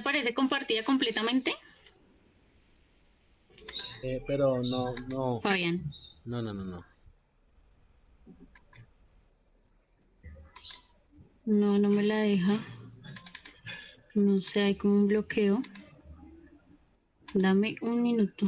aparece compartida completamente, Pero no, no, Fabián? no, no, no, no. No, no me la deja. No sé, hay como un bloqueo. Dame un minuto.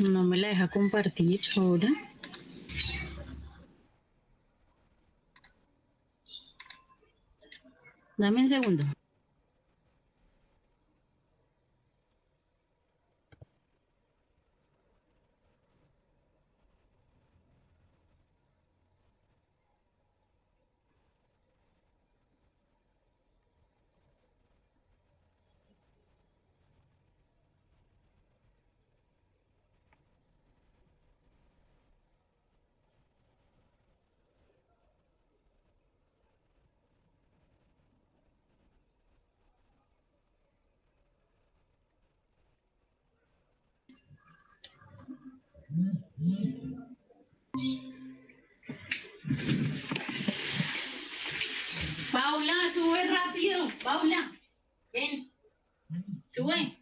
No me la deja compartir ahora. Dame un segundo. Paula, sube rápido. Paula, ven, sube.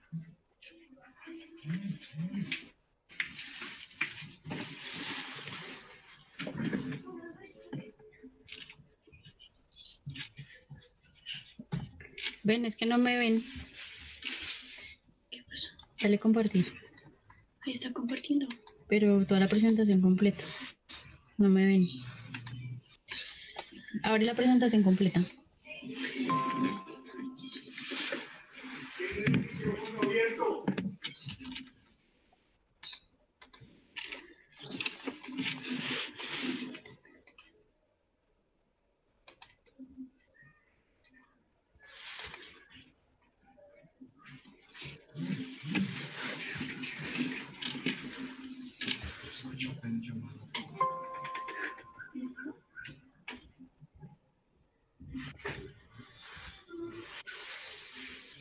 Ven, es que no me ven. ¿Qué pasó? Dale compartir. Ahí está compartiendo. Pero toda la presentación completa. No me ven. Abre la presentación completa.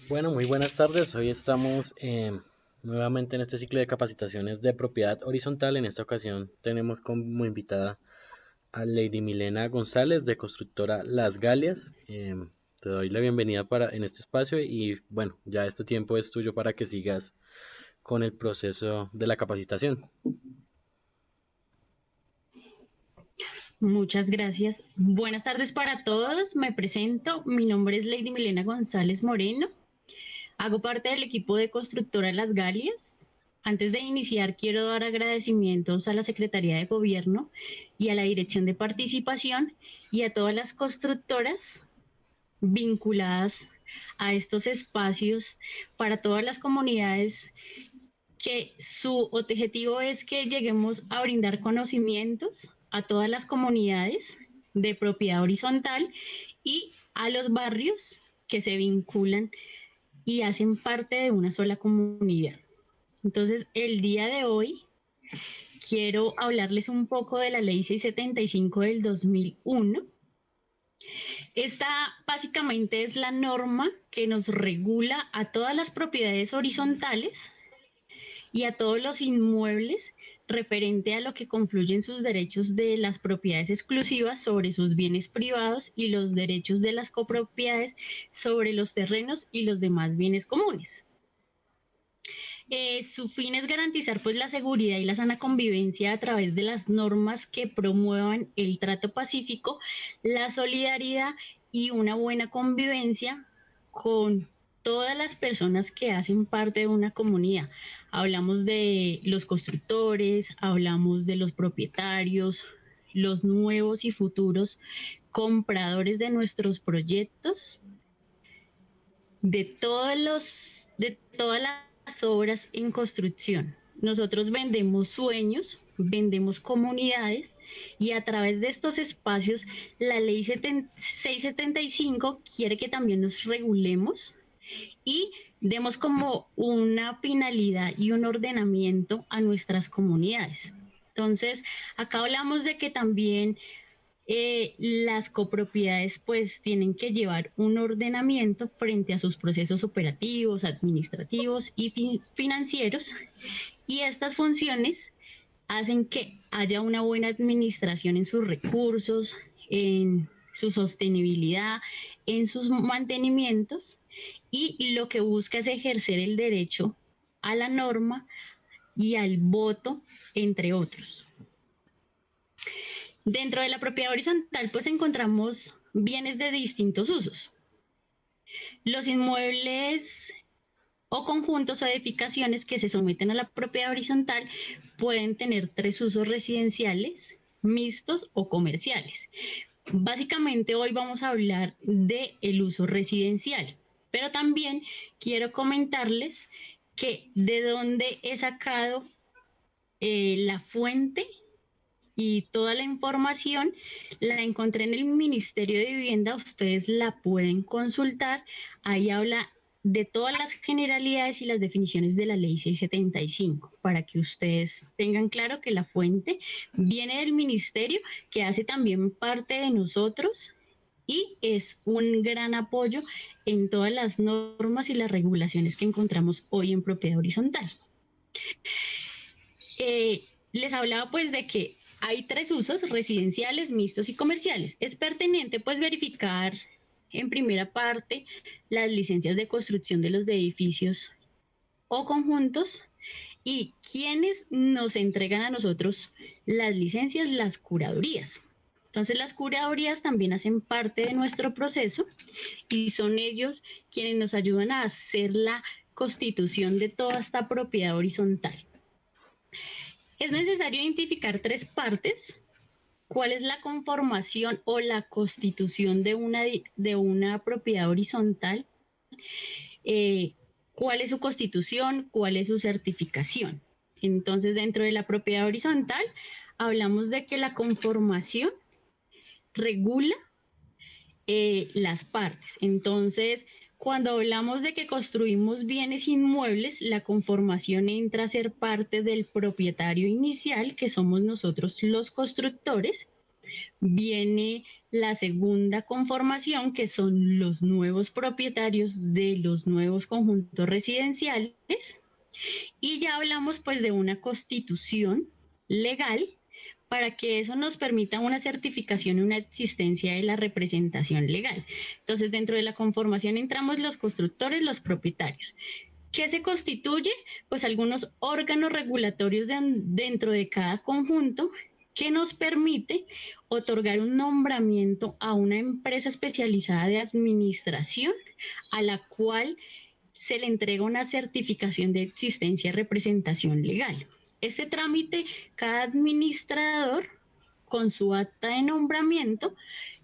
Bueno, muy buenas tardes. Hoy estamos nuevamente en este ciclo de capacitaciones de propiedad horizontal. En esta ocasión tenemos como invitada a Lady Milena González de constructora Las Galias. Te doy la bienvenida en este espacio y bueno, ya este tiempo es tuyo para que sigas con el proceso de la capacitación. Muchas gracias. Buenas tardes para todos. Me presento. Mi nombre es Lady Milena González Moreno. Hago parte del equipo de constructora Las Galias. Antes de iniciar, quiero dar agradecimientos a la Secretaría de Gobierno y a la Dirección de Participación y a todas las constructoras vinculadas a estos espacios para todas las comunidades que su objetivo es que lleguemos a brindar conocimientos a todas las comunidades de propiedad horizontal y a los barrios que se vinculan y hacen parte de una sola comunidad. Entonces, el día de hoy quiero hablarles un poco de la Ley 675 del 2001. Esta básicamente es la norma que nos regula a todas las propiedades horizontales y a todos los inmuebles referente a lo que confluyen sus derechos de las propiedades exclusivas sobre sus bienes privados y los derechos de las copropiedades sobre los terrenos y los demás bienes comunes. Su fin es garantizar pues la seguridad y la sana convivencia a través de las normas que promuevan el trato pacífico, la solidaridad y una buena convivencia con todas las personas que hacen parte de una comunidad. Hablamos de los constructores, hablamos de los propietarios, los nuevos y futuros compradores de nuestros proyectos, de todas las obras en construcción. Nosotros vendemos sueños, vendemos comunidades y a través de estos espacios la ley 675 quiere que también nos regulemos y demos como una finalidad y un ordenamiento a nuestras comunidades. Entonces, acá hablamos de que también las copropiedades pues tienen que llevar un ordenamiento frente a sus procesos operativos, administrativos y financieros, y estas funciones hacen que haya una buena administración en sus recursos, en su sostenibilidad, en sus mantenimientos, y lo que busca es ejercer el derecho a la norma y al voto, entre otros. Dentro de la propiedad horizontal, pues encontramos bienes de distintos usos. Los inmuebles o conjuntos o edificaciones que se someten a la propiedad horizontal pueden tener tres usos: residenciales, mixtos o comerciales. Básicamente hoy vamos a hablar del uso residencial, pero también quiero comentarles que de dónde he sacado la fuente y toda la información la encontré en el Ministerio de Vivienda. Ustedes la pueden consultar. Ahí habla de todas las generalidades y las definiciones de la ley 675, para que ustedes tengan claro que la fuente viene del ministerio, que hace también parte de nosotros y es un gran apoyo en todas las normas y las regulaciones que encontramos hoy en propiedad horizontal. Les hablaba pues de que hay tres usos: residenciales, mixtos y comerciales. Es pertinente pues verificar en primera parte las licencias de construcción de los edificios o conjuntos y quienes nos entregan a nosotros las licencias: las curadurías. Entonces las curadurías también hacen parte de nuestro proceso y son ellos quienes nos ayudan a hacer la constitución de toda esta propiedad horizontal. Es necesario identificar tres partes: cuál es la conformación o la constitución de una propiedad horizontal, cuál es su constitución, cuál es su certificación. Entonces, dentro de la propiedad horizontal, hablamos de que la conformación regula las partes. Entonces, cuando hablamos de que construimos bienes inmuebles, la conformación entra a ser parte del propietario inicial, que somos nosotros los constructores. Viene la segunda conformación, que son los nuevos propietarios de los nuevos conjuntos residenciales. Y ya hablamos pues de una constitución legal, para que eso nos permita una certificación y una existencia de la representación legal. Entonces, dentro de la conformación entramos los constructores, los propietarios. ¿Qué se constituye? Pues algunos órganos regulatorios dentro de cada conjunto, que nos permite otorgar un nombramiento a una empresa especializada de administración, a la cual se le entrega una certificación de existencia y representación legal. Este trámite, cada administrador, con su acta de nombramiento,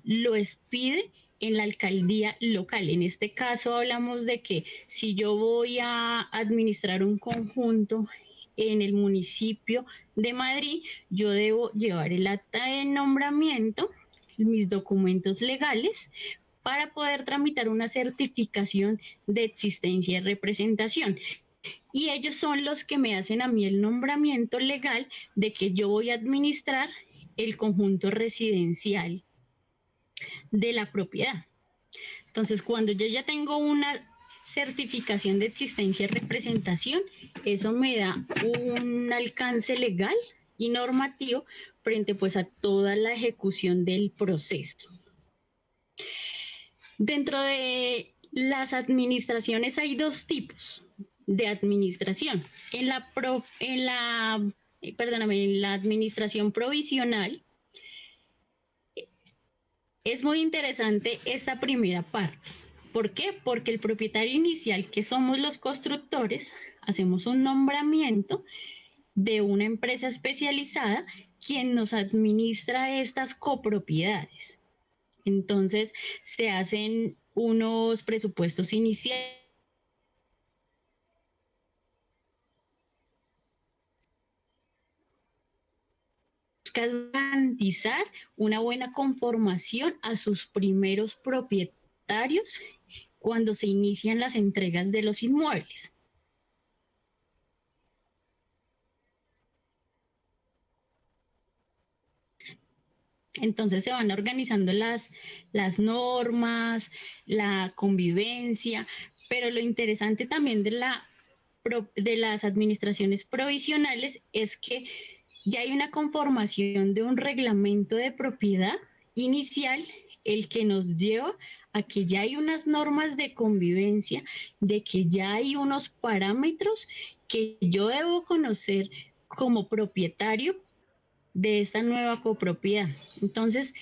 lo expide en la alcaldía local. En este caso hablamos de que si yo voy a administrar un conjunto en el municipio de Madrid, yo debo llevar el acta de nombramiento, mis documentos legales, para poder tramitar una certificación de existencia y representación. Y ellos son los que me hacen a mí el nombramiento legal de que yo voy a administrar el conjunto residencial de la propiedad. Entonces, cuando yo ya tengo una certificación de existencia y representación, eso me da un alcance legal y normativo frente pues a toda la ejecución del proceso. Dentro de las administraciones hay dos tipos de administración. En la administración provisional es muy interesante esta primera parte. ¿Por qué? Porque el propietario inicial, que somos los constructores, hacemos un nombramiento de una empresa especializada quien nos administra estas copropiedades. Entonces se hacen unos presupuestos iniciales que garantizar una buena conformación a sus primeros propietarios cuando se inician las entregas de los inmuebles. Entonces se van organizando las normas, la convivencia, pero lo interesante también de las administraciones provisionales es que ya hay una conformación de un reglamento de propiedad inicial, el que nos lleva a que ya hay unas normas de convivencia, de que ya hay unos parámetros que yo debo conocer como propietario de esta nueva copropiedad. Entonces,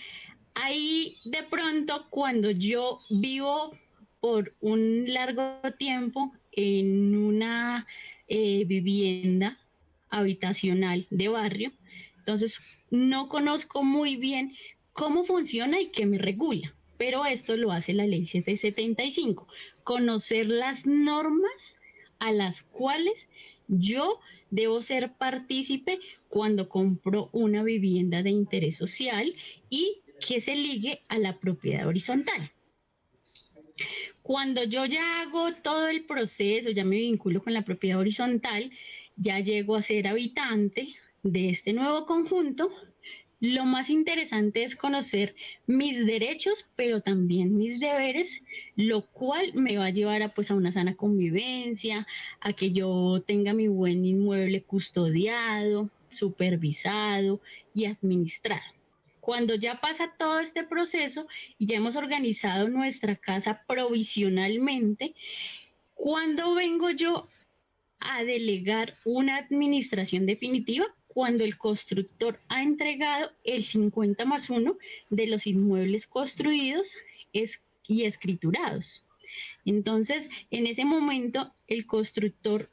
ahí de pronto cuando yo vivo por un largo tiempo en una vivienda habitacional de barrio, entonces no conozco muy bien cómo funciona y qué me regula. Pero esto lo hace la ley 775, conocer las normas a las cuales yo debo ser partícipe cuando compro una vivienda de interés social y que se ligue a la propiedad horizontal. Cuando yo ya hago todo el proceso, ya me vinculo con la propiedad horizontal, ya llego a ser habitante de este nuevo conjunto, lo más interesante es conocer mis derechos, pero también mis deberes, lo cual me va a llevar pues, a una sana convivencia, a que yo tenga mi buen inmueble custodiado, supervisado y administrado. Cuando ya pasa todo este proceso y ya hemos organizado nuestra casa provisionalmente, ¿cuándo vengo yo a delegar una administración definitiva? Cuando el constructor ha entregado el 50+1 de los inmuebles construidos y escriturados. Entonces, en ese momento, el constructor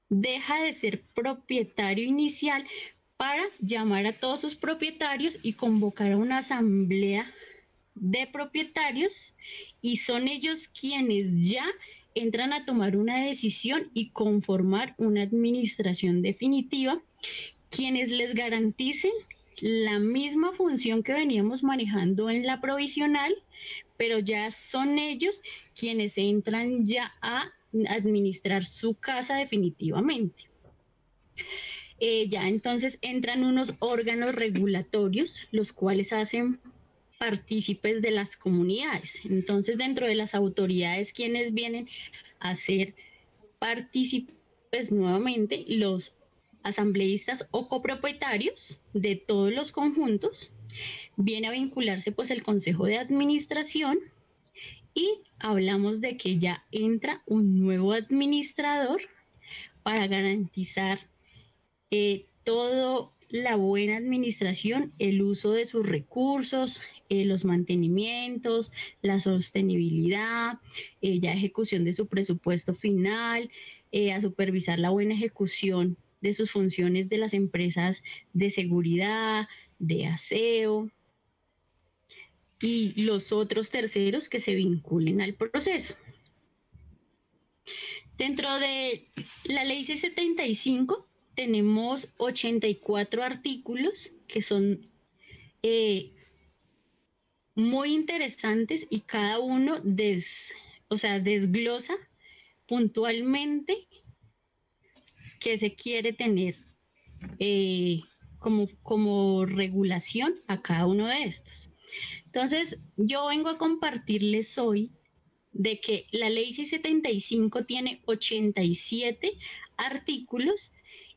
deja de ser propietario inicial para llamar a todos sus propietarios y convocar a una asamblea de propietarios, y son ellos quienes ya entran a tomar una decisión y conformar una administración definitiva, quienes les garanticen la misma función que veníamos manejando en la provisional, pero ya son ellos quienes entran ya a administrar su casa definitivamente. Ya entonces entran unos órganos regulatorios, los cuales hacen partícipes de las comunidades. Entonces, dentro de las autoridades, quienes vienen a ser partícipes nuevamente, los asambleístas o copropietarios de todos los conjuntos, viene a vincularse pues el consejo de administración, y hablamos de que ya entra un nuevo administrador para garantizar todo la buena administración, el uso de sus recursos, los mantenimientos, la sostenibilidad, ya ejecución de su presupuesto final, a supervisar la buena ejecución de sus funciones de las empresas de seguridad, de aseo y los otros terceros que se vinculen al proceso. Dentro de la ley C75 tenemos 84 artículos que son muy interesantes, y cada uno desglosa puntualmente qué se quiere tener como regulación a cada uno de estos. Entonces, yo vengo a compartirles hoy de que la ley C75 tiene 87 artículos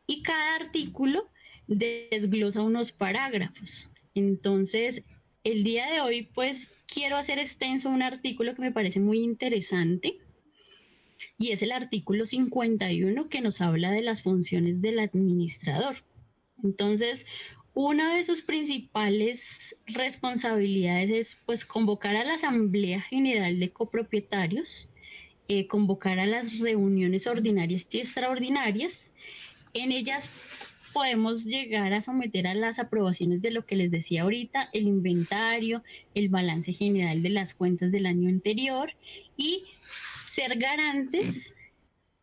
y cada artículo desglosa unos parágrafos. Entonces, el día de hoy, pues, quiero hacer extenso un artículo que me parece muy interesante, y es el artículo 51, que nos habla de las funciones del administrador. Entonces, una de sus principales responsabilidades es pues convocar a la Asamblea General de Copropietarios, convocar a las reuniones ordinarias y extraordinarias. En ellas podemos llegar a someter a las aprobaciones de lo que les decía ahorita, el inventario, el balance general de las cuentas del año anterior, y ser garantes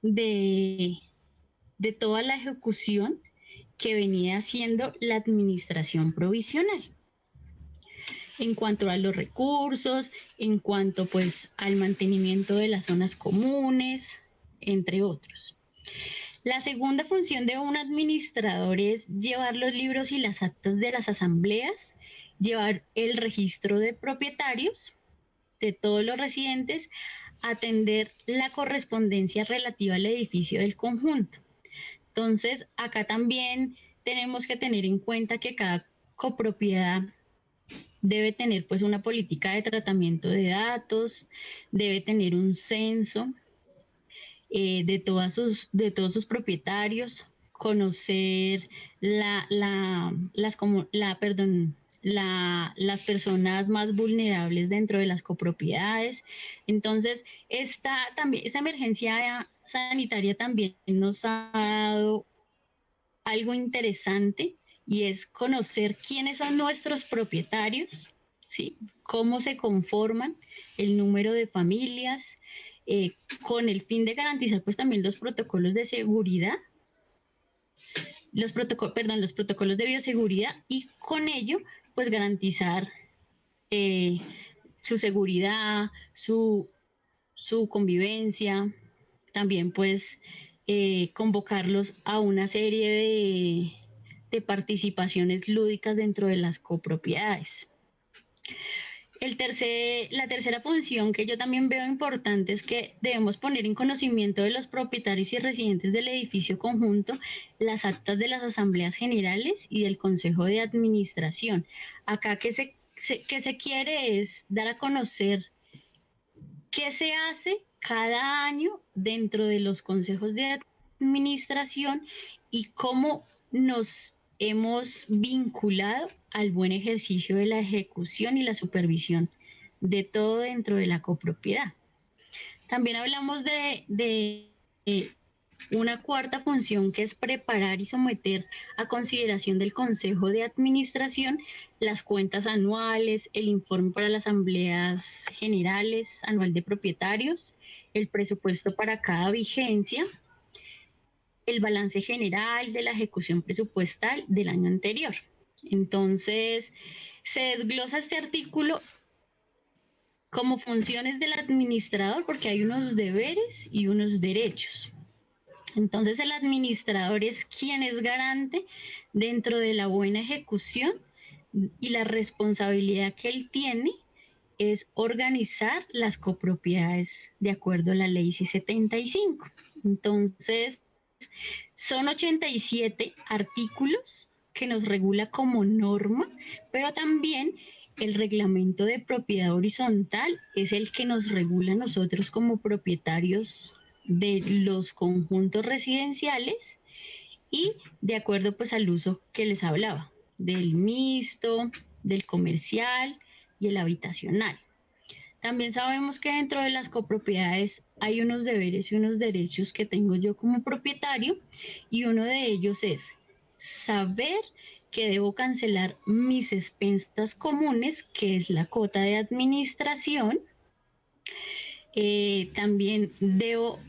de, de toda la ejecución que venía haciendo la administración provisional en cuanto a los recursos, en cuanto pues al mantenimiento de las zonas comunes, entre otros. La segunda función de un administrador es llevar los libros y las actas de las asambleas llevar el registro de propietarios de todos los residentes, atender la correspondencia relativa al edificio del conjunto. Entonces, acá también tenemos que tener en cuenta que cada copropiedad debe tener pues una política de tratamiento de datos, debe tener un censo de todos sus propietarios, conocer las personas más vulnerables dentro de las copropiedades. Entonces, esta emergencia sanitaria también nos ha dado algo interesante y es conocer quiénes son nuestros propietarios, ¿sí? Cómo se conforman, el número de familias, con el fin de garantizar pues también los protocolos de seguridad, los protocolos de bioseguridad y con ello pues garantizar eh, su seguridad, su convivencia, también pues convocarlos a una serie de participaciones lúdicas dentro de las copropiedades. La tercera función que yo también veo importante es que debemos poner en conocimiento de los propietarios y residentes del edificio conjunto las actas de las asambleas generales y del consejo de administración. Acá que se quiere es dar a conocer qué se hace cada año dentro de los consejos de administración y cómo nos hemos vinculado al buen ejercicio de la ejecución y la supervisión de todo dentro de la copropiedad. También hablamos de una cuarta función que es preparar y someter a consideración del Consejo de Administración las cuentas anuales, el informe para las asambleas generales anual de propietarios, el presupuesto para cada vigencia, el balance general de la ejecución presupuestal del año anterior. Entonces, se desglosa este artículo como funciones del administrador porque hay unos deberes y unos derechos. Entonces el administrador es quien es garante dentro de la buena ejecución y la responsabilidad que él tiene es organizar las copropiedades de acuerdo a la ley C-75. Entonces son 87 artículos que nos regula como norma, pero también el reglamento de propiedad horizontal es el que nos regula a nosotros como propietarios de los conjuntos residenciales y de acuerdo pues al uso que les hablaba, del mixto, del comercial y el habitacional. También sabemos que dentro de las copropiedades hay unos deberes y unos derechos que tengo yo como propietario y uno de ellos es saber que debo cancelar mis expensas comunes, que es la cuota de administración. También debo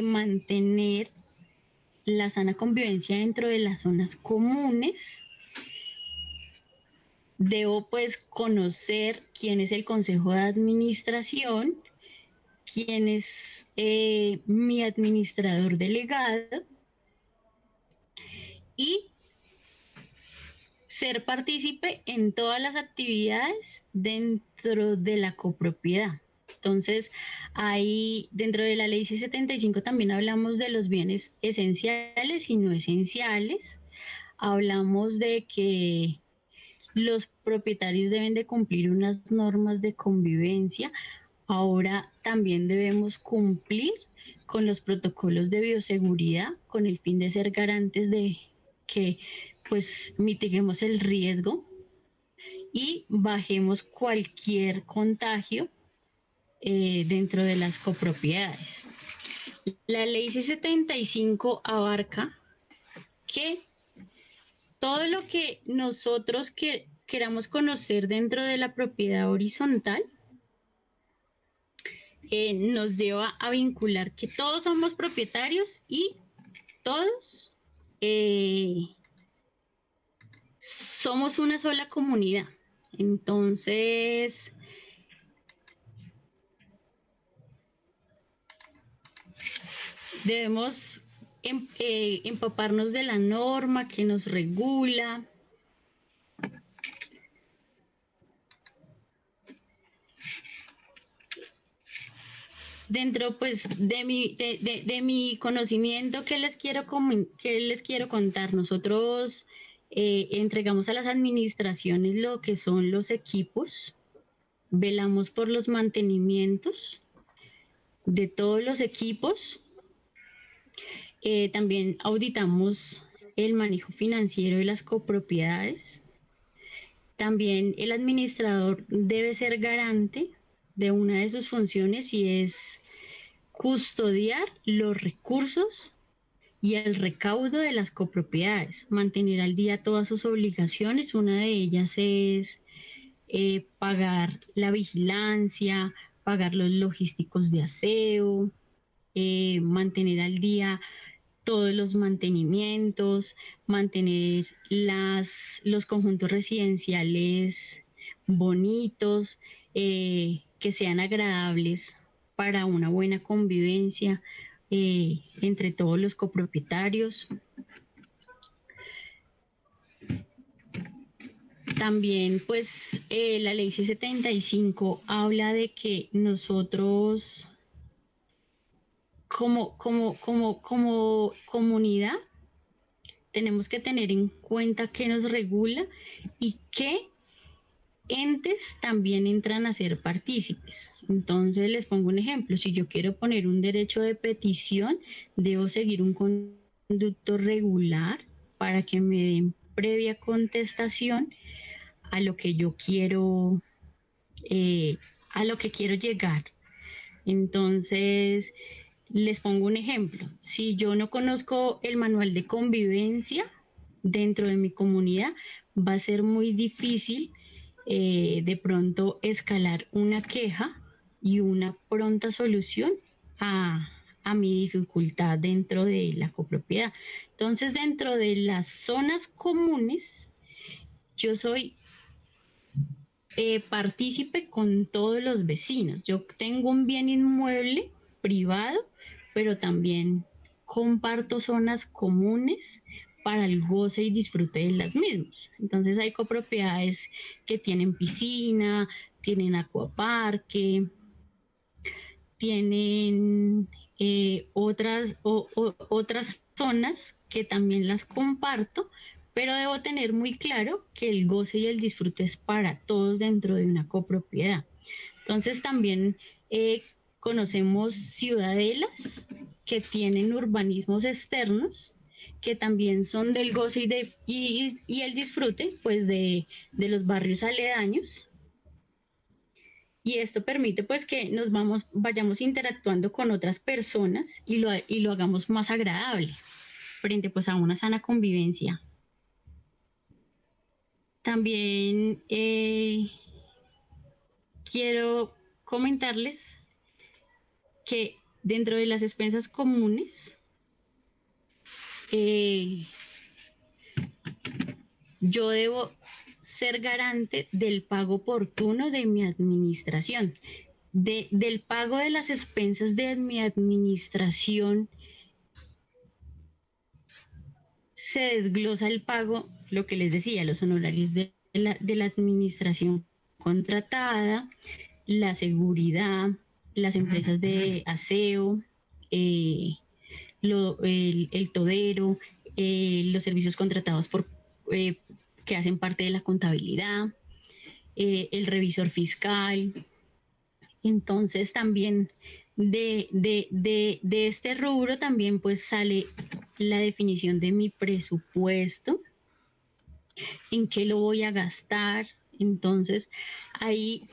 mantener la sana convivencia dentro de las zonas comunes. Debo pues conocer quién es el consejo de administración, quién es mi administrador delegado y ser partícipe en todas las actividades dentro de la copropiedad. Entonces, ahí dentro de la ley C-75 también hablamos de los bienes esenciales y no esenciales. Hablamos de que los propietarios deben de cumplir unas normas de convivencia. Ahora también debemos cumplir con los protocolos de bioseguridad con el fin de ser garantes de que pues mitiguemos el riesgo y bajemos cualquier contagio dentro de las copropiedades. La ley C-75 abarca que todo lo que nosotros queramos conocer dentro de la propiedad horizontal nos lleva a vincular que todos somos propietarios y todos somos una sola comunidad. Entonces, debemos empaparnos de la norma que nos regula. dentro pues de mi conocimiento, qué les quiero contar? Nosotros entregamos a las administraciones lo que son los equipos, velamos por los mantenimientos de todos los equipos, también auditamos el manejo financiero de las copropiedades. También el administrador debe ser garante de una de sus funciones y es custodiar los recursos y el recaudo de las copropiedades, mantener al día todas sus obligaciones. Una de ellas es pagar la vigilancia, pagar los logísticos de aseo, mantener al día todos los mantenimientos, mantener los conjuntos residenciales bonitos, que sean agradables para una buena convivencia entre todos los copropietarios. También, pues, la ley C-75 habla de que nosotros como comunidad tenemos que tener en cuenta qué nos regula y qué entes también entran a ser partícipes. Entonces les pongo un ejemplo: si yo quiero poner un derecho de petición, debo seguir un conducto regular para que me den previa contestación a lo que yo quiero, a lo que quiero llegar. Entonces, les pongo un ejemplo: si yo no conozco el manual de convivencia dentro de mi comunidad, va a ser muy difícil de pronto escalar una queja y una pronta solución a mi dificultad dentro de la copropiedad. Entonces, dentro de las zonas comunes, yo soy partícipe con todos los vecinos. Yo tengo un bien inmueble privado, pero también comparto zonas comunes para el goce y disfrute de las mismas. Entonces hay copropiedades que tienen piscina, tienen acuaparque, tienen otras zonas que también las comparto, pero debo tener muy claro que el goce y el disfrute es para todos dentro de una copropiedad. Entonces también conocemos ciudadelas que tienen urbanismos externos, que también son del goce y el disfrute pues de los barrios aledaños, y esto permite pues que vayamos interactuando con otras personas y lo hagamos más agradable frente pues a una sana convivencia. También quiero comentarles que dentro de las expensas comunes, yo debo ser garante del pago oportuno de mi administración, del pago de las expensas de mi administración. Se desglosa el pago, lo que les decía, los honorarios de la administración contratada, la seguridad, las empresas de aseo, el todero, los servicios contratados que hacen parte de la contabilidad, el revisor fiscal. Entonces también de este rubro también pues sale la definición de mi presupuesto, en qué lo voy a gastar. Entonces ahí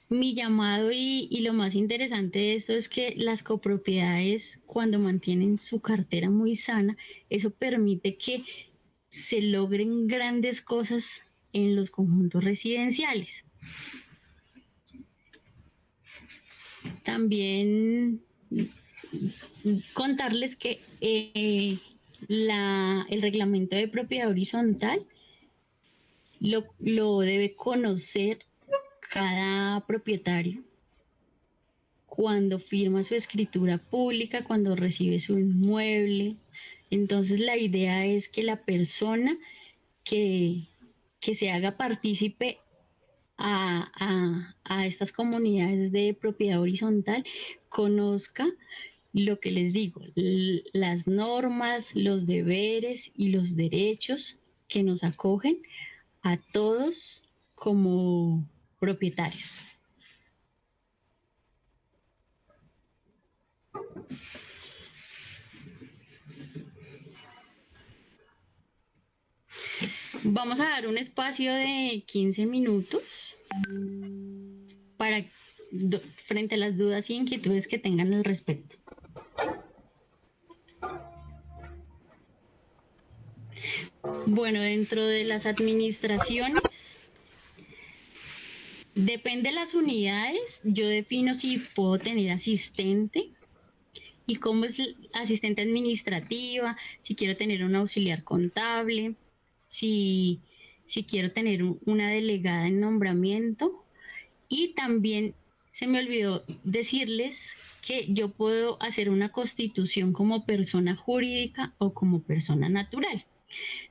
mi llamado y lo más interesante de esto es que las copropiedades, cuando mantienen su cartera muy sana, eso permite que se logren grandes cosas en los conjuntos residenciales. También contarles que el reglamento de propiedad horizontal lo debe conocer cada propietario cuando firma su escritura pública, cuando recibe su inmueble. Entonces la idea es que la persona que se haga partícipe a estas comunidades de propiedad horizontal conozca lo que les digo, las normas, los deberes y los derechos que nos acogen a todos como propietarios. Vamos a dar un espacio de 15 minutos para frente a las dudas y inquietudes que tengan al respecto. Bueno, dentro de las administraciones, depende de las unidades, yo defino si puedo tener asistente y cómo es asistente administrativa, si quiero tener un auxiliar contable, si, si quiero tener una delegada en nombramiento. Y también se me olvidó decirles que yo puedo hacer una constitución como persona jurídica o como persona natural.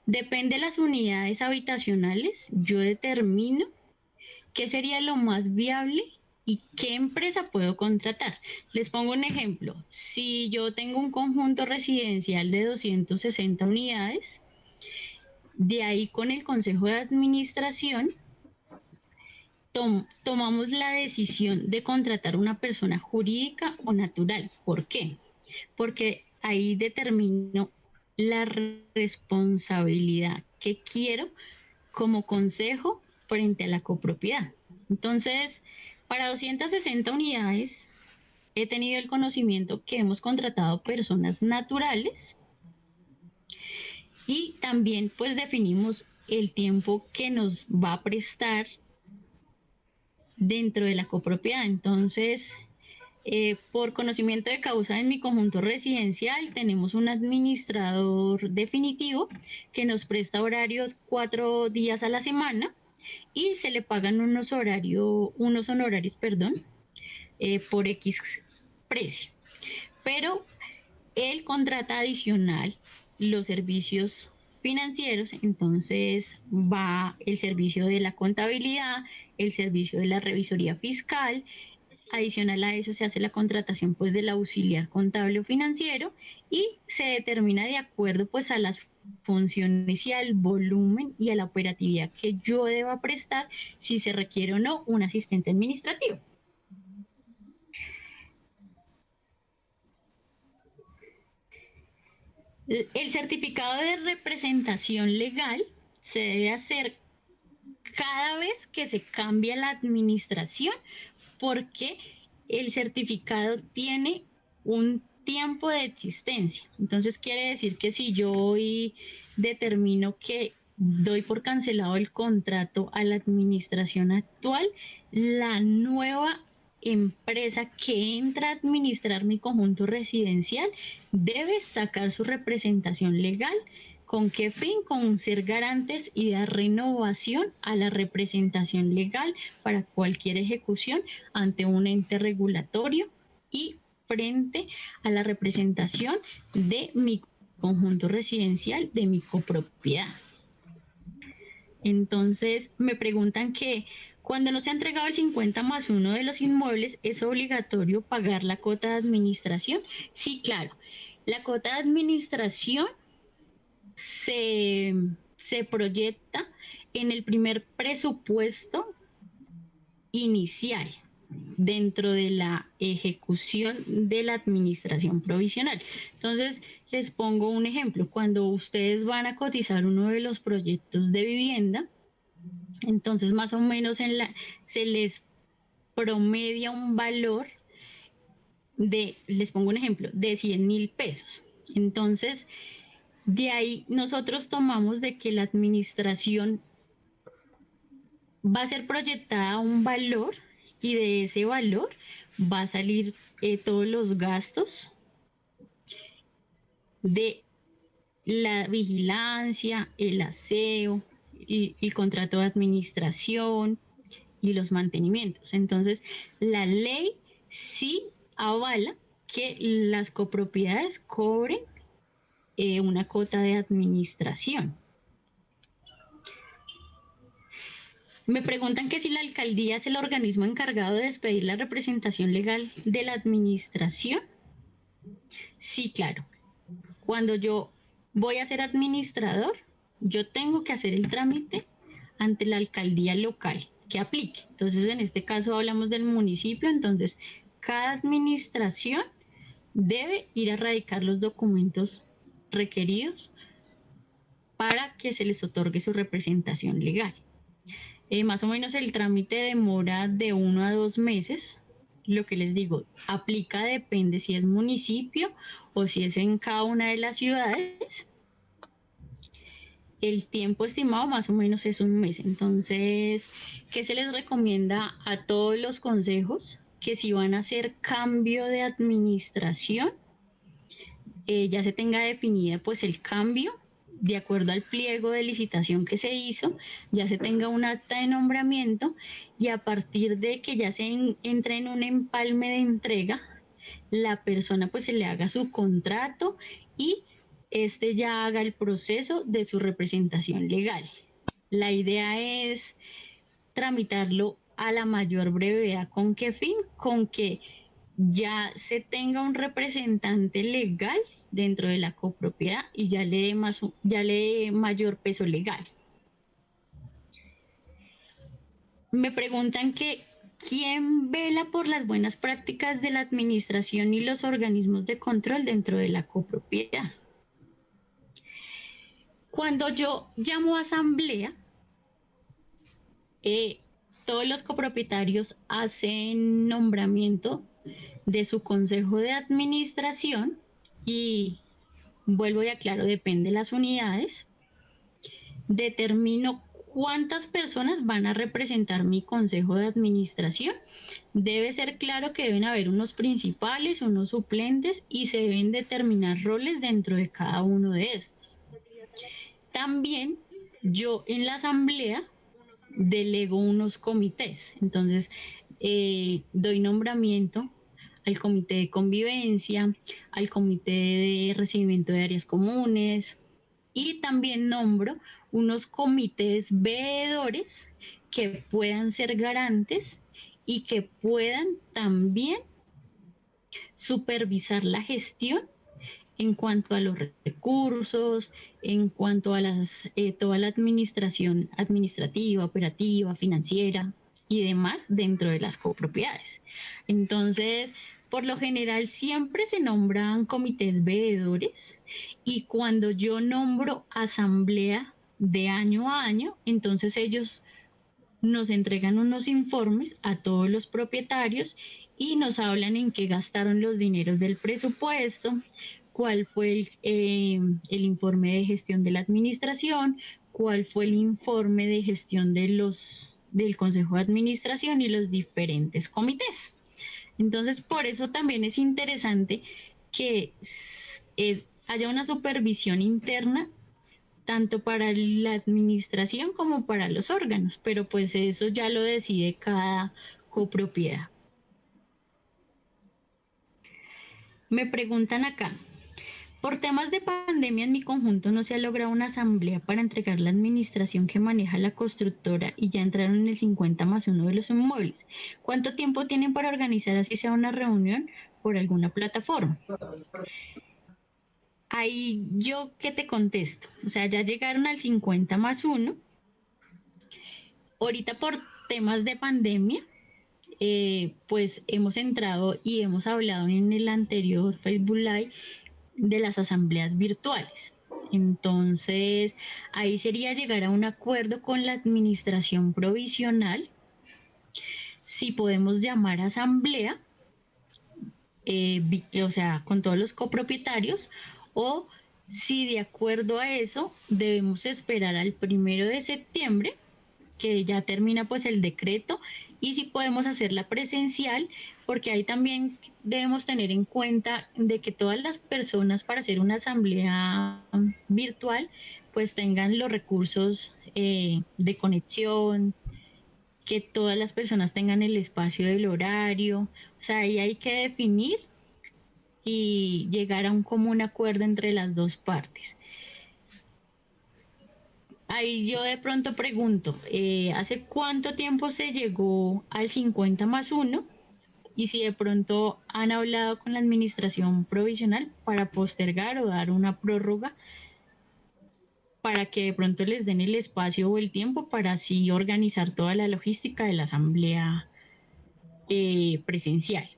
Depende de las unidades habitacionales, yo determino qué sería lo más viable y qué empresa puedo contratar. Les pongo un ejemplo. Si yo tengo un conjunto residencial de 260 unidades, de ahí con el Consejo de Administración tomamos la decisión de contratar una persona jurídica o natural. ¿Por qué? Porque ahí determino la responsabilidad que quiero como consejo frente a la copropiedad. Entonces, para 260 unidades, he tenido el conocimiento que hemos contratado personas naturales y también pues definimos el tiempo que nos va a prestar dentro de la copropiedad. Entonces, por conocimiento de causa en mi conjunto residencial tenemos un administrador definitivo que nos presta horarios 4 días a la semana y se le pagan unos honorarios, por X precio. Pero él contrata adicional los servicios financieros, entonces va el servicio de la contabilidad, el servicio de la revisoría fiscal. Adicional a eso se hace la contratación pues del auxiliar contable o financiero y se determina de acuerdo pues a las funciones y al volumen y a la operatividad que yo deba prestar si se requiere o no un asistente administrativo. El certificado de representación legal se debe hacer cada vez que se cambia la administración porque el certificado tiene un tiempo de existencia. Entonces quiere decir que si yo hoy determino que doy por cancelado el contrato a la administración actual, la nueva empresa que entra a administrar mi conjunto residencial debe sacar su representación legal. ¿Con qué fin? Con ser garantes y dar renovación a la representación legal para cualquier ejecución ante un ente regulatorio y frente a la representación de mi conjunto residencial, de mi copropiedad. Entonces me preguntan que cuando no se ha entregado el 50+1 de los inmuebles, ¿es obligatorio pagar la cuota de administración? Sí, claro. La cuota de administración se, se proyecta en el primer presupuesto inicial dentro de la ejecución de la administración provisional. Entonces, les pongo un ejemplo. Cuando ustedes van a cotizar uno de los proyectos de vivienda, entonces más o menos se les promedia un valor les pongo un ejemplo, de 100.000 pesos. Entonces, de ahí nosotros tomamos de que la administración va a ser proyectada a un valor y de ese valor va a salir todos los gastos de la vigilancia, el aseo, el contrato de administración y los mantenimientos. Entonces, la ley sí avala que las copropiedades cobren una cuota de administración. Me preguntan que si la alcaldía es el organismo encargado de despedir la representación legal de la administración. Sí, claro. Cuando yo voy a ser administrador, yo tengo que hacer el trámite ante la alcaldía local que aplique. Entonces, en este caso hablamos del municipio, entonces cada administración debe ir a radicar los documentos requeridos para que se les otorgue su representación legal. Más o menos el trámite demora de 1 a 2 meses. Lo que les digo, aplica, depende si es municipio o si es en cada una de las ciudades. El tiempo estimado más o menos es 1 mes. Entonces, ¿qué se les recomienda a todos los consejos? Que si van a hacer cambio de administración, ya se tenga definida pues el cambio de acuerdo al pliego de licitación que se hizo, ya se tenga un acta de nombramiento y a partir de que ya se entre en un empalme de entrega, la persona pues se le haga su contrato y este ya haga el proceso de su representación legal. La idea es tramitarlo a la mayor brevedad. ¿Con qué fin? Con que ya se tenga un representante legal dentro de la copropiedad y ya le dé mayor peso legal. Me preguntan que quién vela por las buenas prácticas de la administración y los organismos de control dentro de la copropiedad. Cuando yo llamo a asamblea, todos los copropietarios hacen nombramiento de su consejo de administración y vuelvo y aclaro, depende de las unidades. Determino cuántas personas van a representar mi consejo de administración. Debe ser claro que deben haber unos principales, unos suplentes y se deben determinar roles dentro de cada uno de estos. También yo en la asamblea delego unos comités, entonces doy nombramiento al comité de convivencia, al comité de recibimiento de áreas comunes y también nombro unos comités veedores que puedan ser garantes y que puedan también supervisar la gestión en cuanto a los recursos, en cuanto a toda la administración administrativa, operativa, financiera y demás dentro de las copropiedades. Entonces, por lo general siempre se nombran comités veedores y cuando yo nombro asamblea de año a año, entonces ellos nos entregan unos informes a todos los propietarios y nos hablan en qué gastaron los dineros del presupuesto, cuál fue el informe de gestión de la administración, cuál fue el informe de gestión del Consejo de Administración y los diferentes comités. Entonces, por eso también es interesante que haya una supervisión interna tanto para la administración como para los órganos, pero pues eso ya lo decide cada copropiedad. Me preguntan acá, por temas de pandemia en mi conjunto no se ha logrado una asamblea para entregar la administración que maneja la constructora y ya entraron en el 50+1 de los inmuebles. ¿Cuánto tiempo tienen para organizar así sea una reunión por alguna plataforma? Ahí yo qué te contesto, o sea, ya llegaron al 50+1. Ahorita por temas de pandemia, pues hemos entrado y hemos hablado en el anterior Facebook Live de las asambleas virtuales. Entonces, ahí sería llegar a un acuerdo con la administración provisional, si podemos llamar asamblea, o sea, con todos los copropietarios, o si de acuerdo a eso debemos esperar al 1 de septiembre, que ya termina pues el decreto, y si podemos hacerla presencial, porque ahí también debemos tener en cuenta de que todas las personas para hacer una asamblea virtual pues tengan los recursos de conexión, que todas las personas tengan el espacio del horario, o sea, ahí hay que definir y llegar a un común acuerdo entre las dos partes. ahí yo de pronto pregunto, ¿hace cuánto tiempo se llegó al 50+1? Y si de pronto han hablado con la administración provisional para postergar o dar una prórroga para que de pronto les den el espacio o el tiempo para así organizar toda la logística de la asamblea presencial.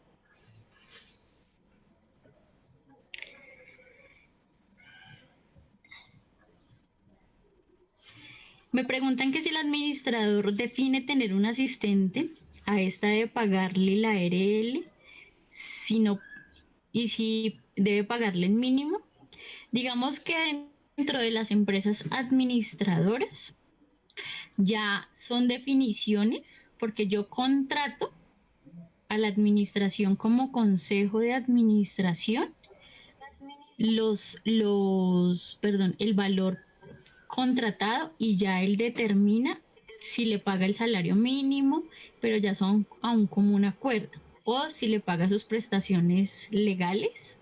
Me preguntan que si el administrador define tener un asistente, a esta debe pagarle la ARL, si no, y si debe pagarle el mínimo. Digamos que dentro de las empresas administradoras ya son definiciones, porque yo contrato a la administración como consejo de administración el valor contratado y ya él determina si le paga el salario mínimo, pero ya son aún como un acuerdo, o si le paga sus prestaciones legales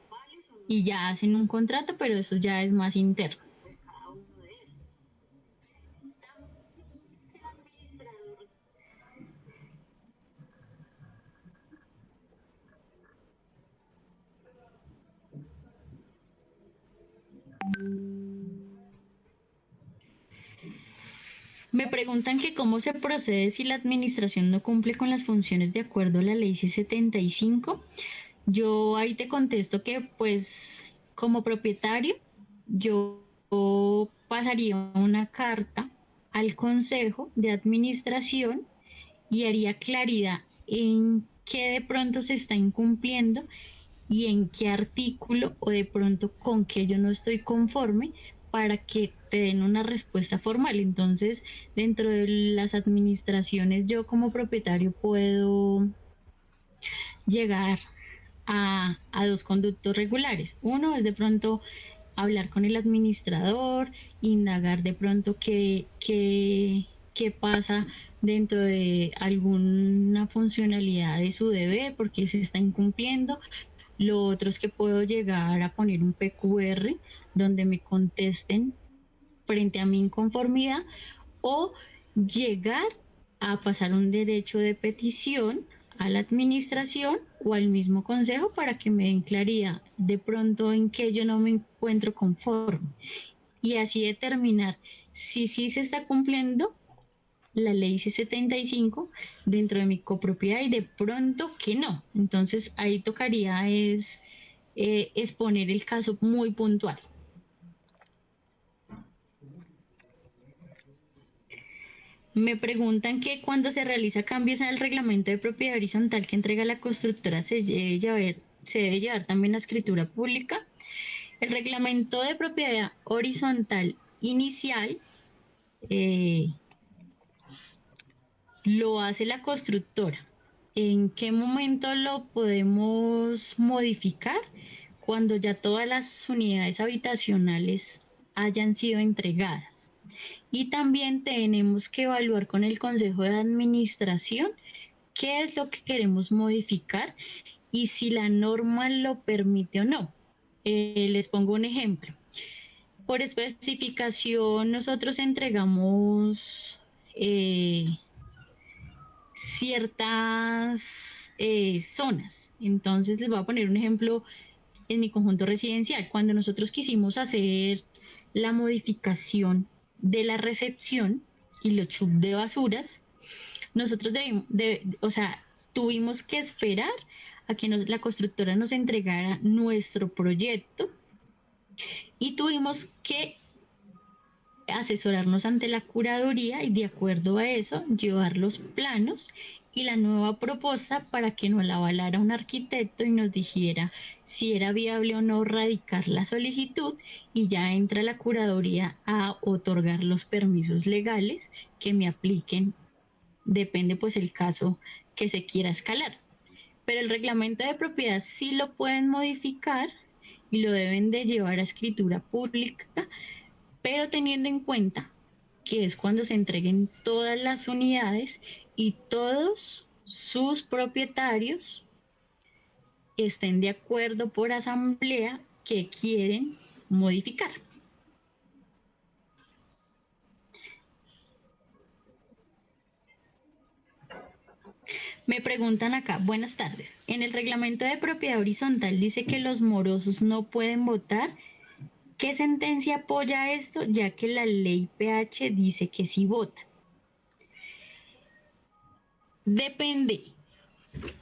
y ya hacen un contrato, pero eso ya es más interno. Me preguntan que cómo se procede si la administración no cumple con las funciones de acuerdo a la ley C-75. Yo ahí te contesto que pues como propietario yo pasaría una carta al consejo de administración y haría claridad en qué de pronto se está incumpliendo y en qué artículo o de pronto con qué yo no estoy conforme para que te den una respuesta formal. Entonces, dentro de las administraciones, yo como propietario puedo llegar a dos conductos regulares. Uno es de pronto hablar con el administrador, indagar de pronto qué pasa dentro de alguna funcionalidad de su deber, porque se está incumpliendo. Lo otro es que puedo llegar a poner un PQR donde me contesten frente a mi inconformidad o llegar a pasar un derecho de petición a la administración o al mismo consejo para que me den claridad de pronto en que yo no me encuentro conforme y así determinar si sí se está cumpliendo la ley C-75 dentro de mi copropiedad y de pronto que no. Entonces ahí tocaría es exponer el caso muy puntual. Me preguntan que cuando se realiza cambios en el reglamento de propiedad horizontal que entrega la constructora se debe llevar también la escritura pública. El reglamento de propiedad horizontal inicial eh, lo hace la constructora. ¿En qué momento lo podemos modificar? Cuando ya todas las unidades habitacionales hayan sido entregadas. Y también tenemos que evaluar con el Consejo de Administración qué es lo que queremos modificar y si la norma lo permite o no. Les pongo un ejemplo. Por especificación, nosotros entregamos ciertas zonas. Entonces, les voy a poner un ejemplo en mi conjunto residencial. Cuando nosotros quisimos hacer la modificación de la recepción y los chubs de basuras, nosotros tuvimos que esperar a que la constructora nos entregara nuestro proyecto y tuvimos que asesorarnos ante la curaduría y de acuerdo a eso llevar los planos y la nueva propuesta para que nos la avalara un arquitecto y nos dijera si era viable o no radicar la solicitud y ya entra la curaduría a otorgar los permisos legales que me apliquen, depende pues el caso que se quiera escalar. Pero el reglamento de propiedad sí lo pueden modificar y lo deben de llevar a escritura pública, pero teniendo en cuenta que es cuando se entreguen todas las unidades y todos sus propietarios estén de acuerdo por asamblea que quieren modificar. Me preguntan acá, buenas tardes. En el reglamento de propiedad horizontal dice que los morosos no pueden votar. ¿Qué sentencia apoya esto? Ya que la ley PH dice que sí votan. Depende.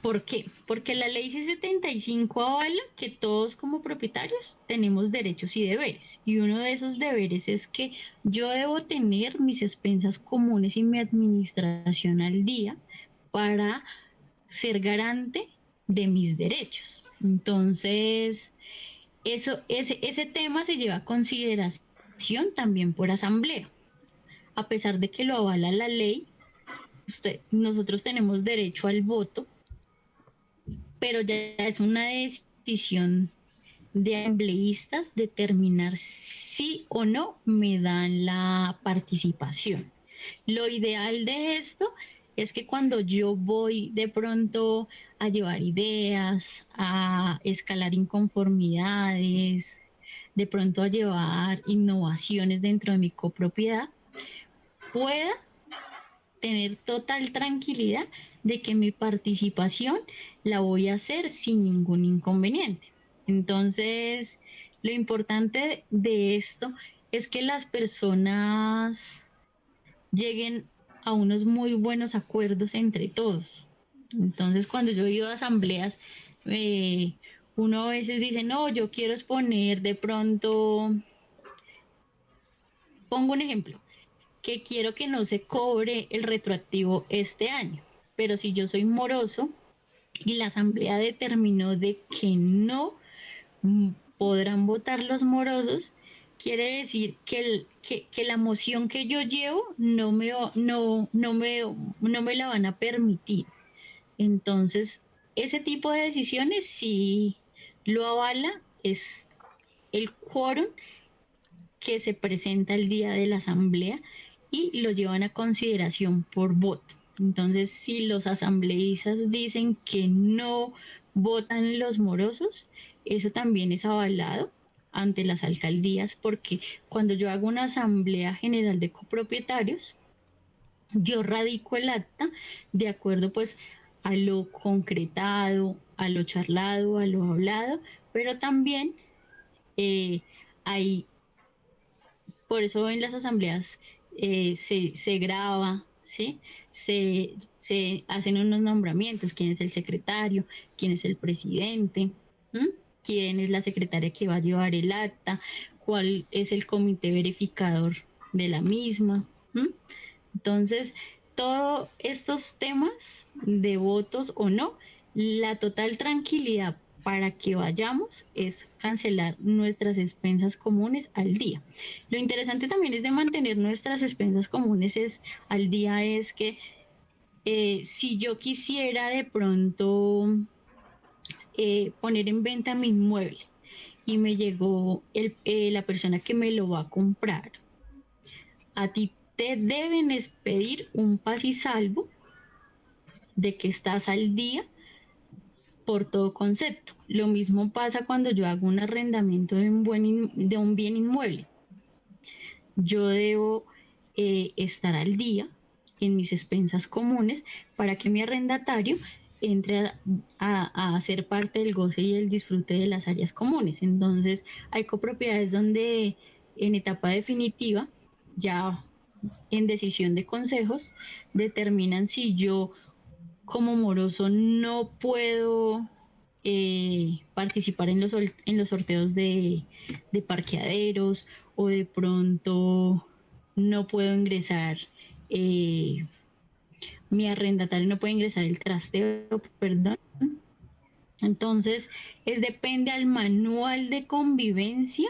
¿Por qué? Porque la ley C-75 avala que todos como propietarios tenemos derechos y deberes. Y uno de esos deberes es que yo debo tener mis expensas comunes y mi administración al día para ser garante de mis derechos. Entonces, ese tema se lleva a consideración también por asamblea. A pesar de que lo avala la ley, nosotros tenemos derecho al voto, pero ya es una decisión de asambleístas determinar si o no me dan la participación. Lo ideal de esto es que cuando yo voy de pronto a llevar ideas, a escalar inconformidades, de pronto a llevar innovaciones dentro de mi copropiedad, pueda tener total tranquilidad de que mi participación la voy a hacer sin ningún inconveniente. Entonces, lo importante de esto es que las personas lleguen a unos muy buenos acuerdos entre todos. Entonces, cuando yo he ido a asambleas, uno a veces dice, no, yo quiero exponer de pronto, pongo un ejemplo, que quiero que no se cobre el retroactivo este año, pero si yo soy moroso y la asamblea determinó de que no podrán votar los morosos, quiere decir que la moción que yo llevo no me la van a permitir. Entonces, ese tipo de decisiones si lo avala es el quórum que se presenta el día de la asamblea y lo llevan a consideración por voto. Entonces, si los asambleístas dicen que no votan los morosos, eso también es avalado ante las alcaldías, porque cuando yo hago una asamblea general de copropietarios, yo radico el acta de acuerdo pues a lo concretado, a lo charlado, a lo hablado, pero también hay, por eso en las asambleas se graba, ¿sí? Se hacen unos nombramientos, quién es el secretario, quién es el presidente, ¿m? Quién es la secretaria que va a llevar el acta, cuál es el comité verificador de la misma. ¿M? Entonces, todos estos temas de votos o no, la total tranquilidad para que vayamos es cancelar nuestras expensas comunes al día. Lo interesante también es de mantener nuestras expensas comunes al día es que si yo quisiera de pronto poner en venta mi inmueble y me llegó la persona que me lo va a comprar, a ti te deben expedir un paz y salvo de que estás al día por todo concepto. Lo mismo pasa cuando yo hago un arrendamiento de un bien inmueble. Yo debo estar al día en mis expensas comunes para que mi arrendatario entre a ser parte del goce y el disfrute de las áreas comunes. Entonces, hay copropiedades donde en etapa definitiva, ya en decisión de consejos, determinan si yo como moroso no puedo participar en los sorteos de parqueaderos o de pronto no puedo ingresar, eh, mi arrendatario no puede ingresar el trasteo, perdón. Entonces, depende al manual de convivencia,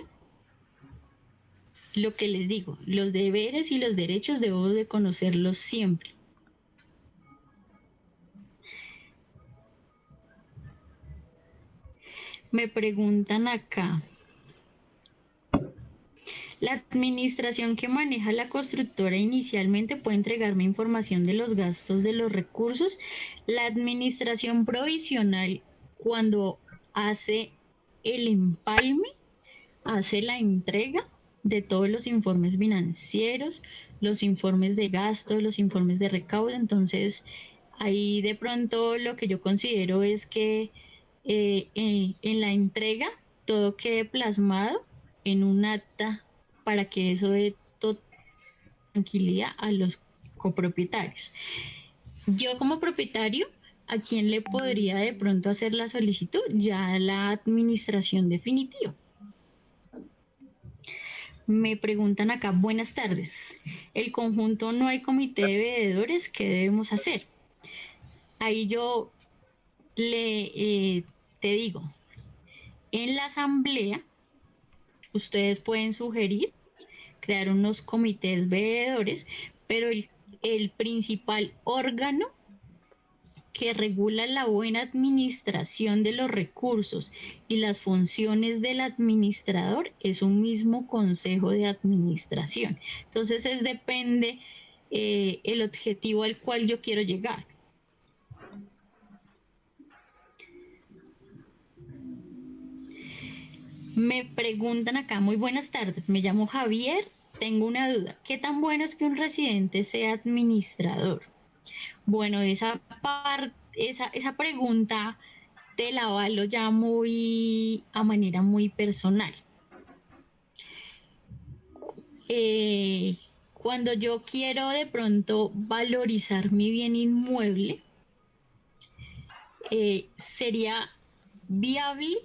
lo que les digo, los deberes y los derechos debo de conocerlos siempre. Me preguntan acá, la administración que maneja la constructora inicialmente puede entregarme información de los gastos de los recursos. La administración provisional, cuando hace el empalme, hace la entrega de todos los informes financieros, los informes de gasto, los informes de recaudo. Entonces, Ahí de pronto lo que yo considero es que en la entrega todo quede plasmado en un acta para que eso dé total tranquilidad a los copropietarios. Yo como propietario, ¿a quién le podría de pronto hacer la solicitud? Ya la administración definitiva. Me preguntan acá, buenas tardes. El conjunto no hay comité de veedores, ¿qué debemos hacer? Ahí yo te digo, en la asamblea ustedes pueden sugerir crear unos comités veedores, pero el principal órgano que regula la buena administración de los recursos y las funciones del administrador es un mismo consejo de administración. Entonces, depende el objetivo al cual yo quiero llegar. Me preguntan acá, muy buenas tardes, me llamo Javier, tengo una duda, ¿qué tan bueno es que un residente sea administrador? Bueno, esa pregunta te la avalo ya muy a manera muy personal. Cuando yo quiero de pronto valorizar mi bien inmueble, sería viable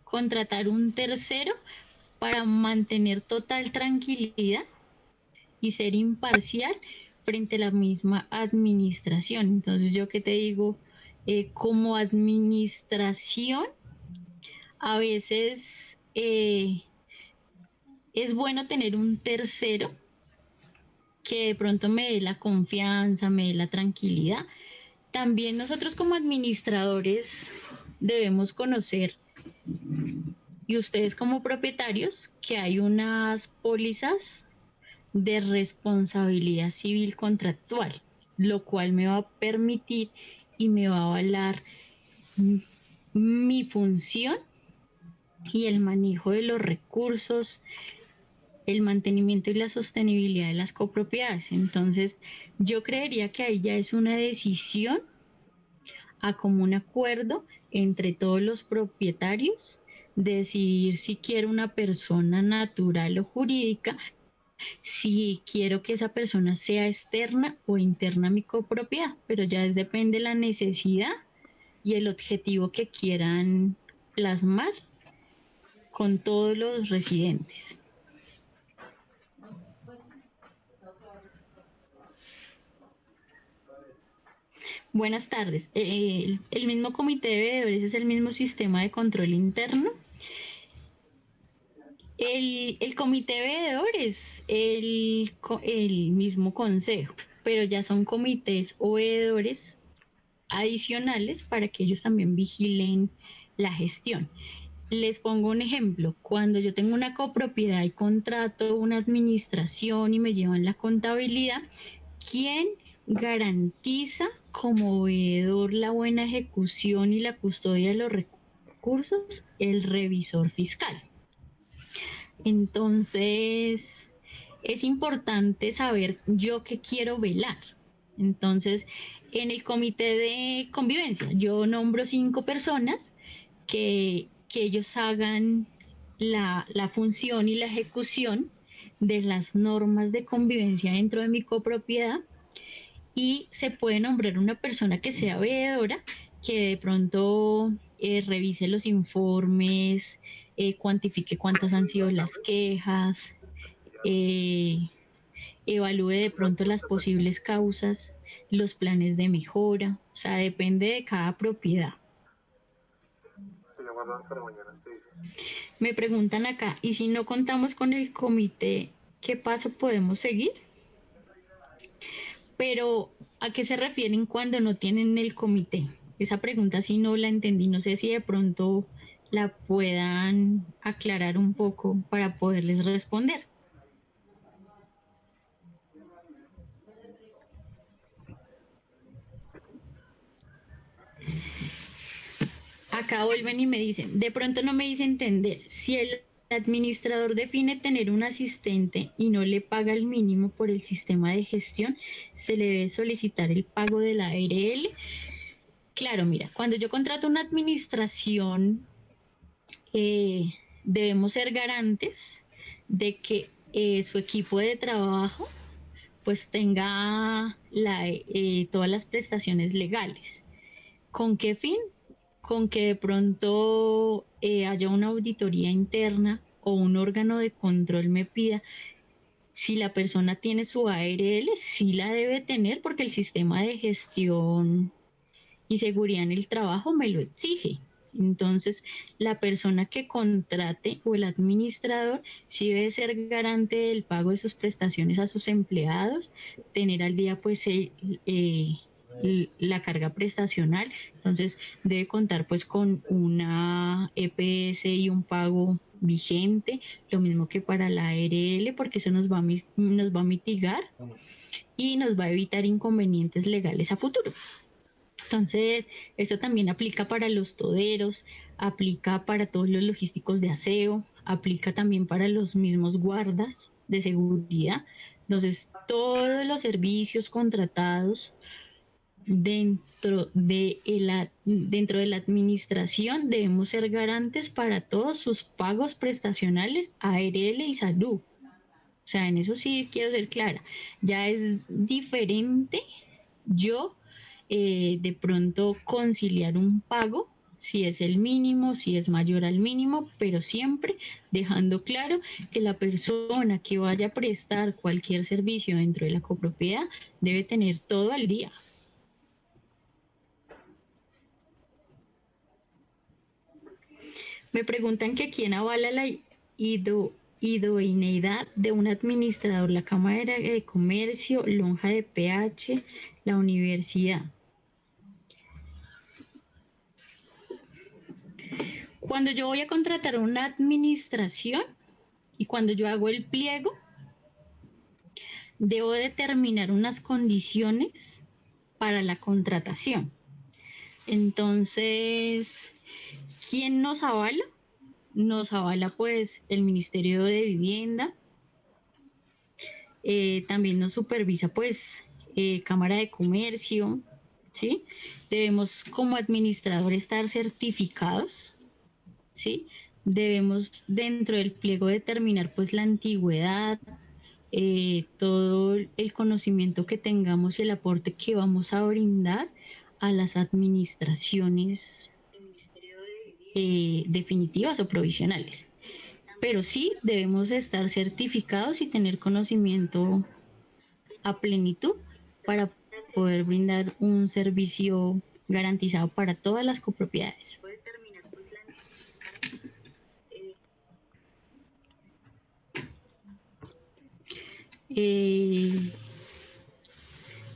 contratar un tercero para mantener total tranquilidad y ser imparcial frente a la misma administración. Entonces, yo que te digo, como administración, a veces es bueno tener un tercero que de pronto me dé la confianza, me dé la tranquilidad. También nosotros como administradores debemos conocer, y ustedes como propietarios, que hay unas pólizas de responsabilidad civil contractual, lo cual me va a permitir y me va a avalar mi función y el manejo de los recursos, el mantenimiento y la sostenibilidad de las copropiedades. Entonces, yo creería que ahí ya es una decisión a común acuerdo entre todos los propietarios, decidir si quiero una persona natural o jurídica, si quiero que esa persona sea externa o interna a mi copropiedad, pero ya depende de la necesidad y el objetivo que quieran plasmar con todos los residentes. Buenas tardes. El mismo comité de veedores es el mismo sistema de control interno. El comité de veedores es el mismo consejo, pero ya son comités o veedores adicionales para que ellos también vigilen la gestión. Les pongo un ejemplo. Cuando yo tengo una copropiedad y contrato una administración y me llevan la contabilidad, ¿quién garantiza como veedor la buena ejecución y la custodia de los recursos? El revisor fiscal. Entonces, es importante saber yo qué quiero velar. Entonces, en el comité de convivencia, yo nombro 5 personas que ellos hagan la función y la ejecución de las normas de convivencia dentro de mi copropiedad, y se puede nombrar una persona que sea veedora, que de pronto revise los informes, cuantifique cuántas han sido las quejas, eh, evalúe de pronto las posibles causas, los planes de mejora, o sea, depende de cada propiedad. Me preguntan acá, ¿y si no contamos con el comité, qué paso podemos seguir? Pero, ¿a qué se refieren cuando no tienen el comité? Esa pregunta sí no la entendí, no sé si de pronto la puedan aclarar un poco para poderles responder. Acá vuelven y me dicen, de pronto no me hice entender, si el administrador define tener un asistente y no le paga el mínimo por el sistema de gestión, se le debe solicitar el pago de la ARL. Claro, mira, cuando yo contrato una administración, debemos ser garantes de que su equipo de trabajo pues tenga todas las prestaciones legales. ¿Con qué fin? Con que de pronto haya una auditoría interna o un órgano de control me pida si la persona tiene su ARL, sí la debe tener porque el sistema de gestión y seguridad en el trabajo me lo exige. Entonces, la persona que contrate o el administrador sí debe ser garante del pago de sus prestaciones a sus empleados, tener al día pues la carga prestacional, entonces debe contar pues con una EPS y un pago vigente, lo mismo que para la ARL, porque eso nos va a mitigar y nos va a evitar inconvenientes legales a futuro. Entonces, esto también aplica para los toderos, aplica para todos los logísticos de aseo, aplica también para los mismos guardas de seguridad. Entonces, todos los servicios contratados dentro de la administración debemos ser garantes para todos sus pagos prestacionales, ARL y salud. O sea, en eso sí quiero ser clara. Ya es diferente yo de pronto conciliar un pago, si es el mínimo, si es mayor al mínimo, pero siempre dejando claro que la persona que vaya a prestar cualquier servicio dentro de la copropiedad debe tener todo al día. Me preguntan que quién avala la idoneidad de un administrador, la Cámara de Comercio, lonja de PH, la universidad. Cuando yo voy a contratar una administración y cuando yo hago el pliego, debo determinar unas condiciones para la contratación. Entonces, ¿quién nos avala? Nos avala pues el Ministerio de Vivienda, también nos supervisa pues Cámara de Comercio, ¿sí? Debemos como administrador estar certificados, ¿sí? Debemos dentro del pliego determinar pues la antigüedad, todo el conocimiento que tengamos y el aporte que vamos a brindar a las administraciones definitivas o provisionales. Pero sí debemos estar certificados y tener conocimiento a plenitud para poder brindar un servicio garantizado para todas las copropiedades.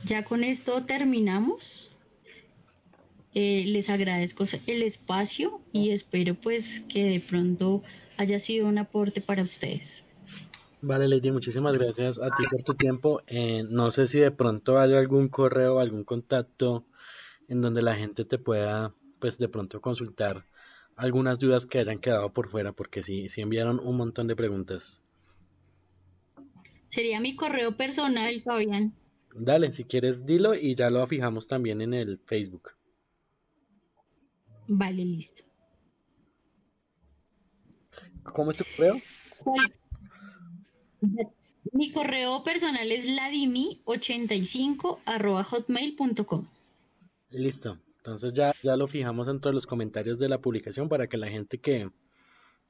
Ya con esto terminamos. Les agradezco el espacio y espero pues que de pronto haya sido un aporte para ustedes. Vale, Lady, muchísimas gracias a ti por tu tiempo. No sé si de pronto hay algún correo, algún contacto en donde la gente te pueda, pues de pronto consultar algunas dudas que hayan quedado por fuera, porque sí enviaron un montón de preguntas. Sería mi correo personal, Fabián. Dale, si quieres dilo y ya lo fijamos también en el Facebook. Vale, listo. ¿Cómo es tu correo? Mi correo personal es ladimi85@hotmail.com. Listo. Entonces ya lo fijamos entre los comentarios de la publicación para que la gente que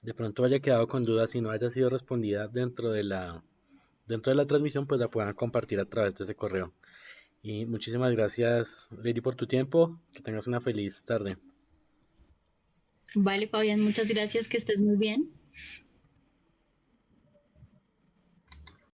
de pronto haya quedado con dudas y no haya sido respondida dentro de la transmisión, pues la puedan compartir a través de ese correo. Y muchísimas gracias, Lady, por tu tiempo. Que tengas una feliz tarde. Vale, Fabián, muchas gracias, que estés muy bien.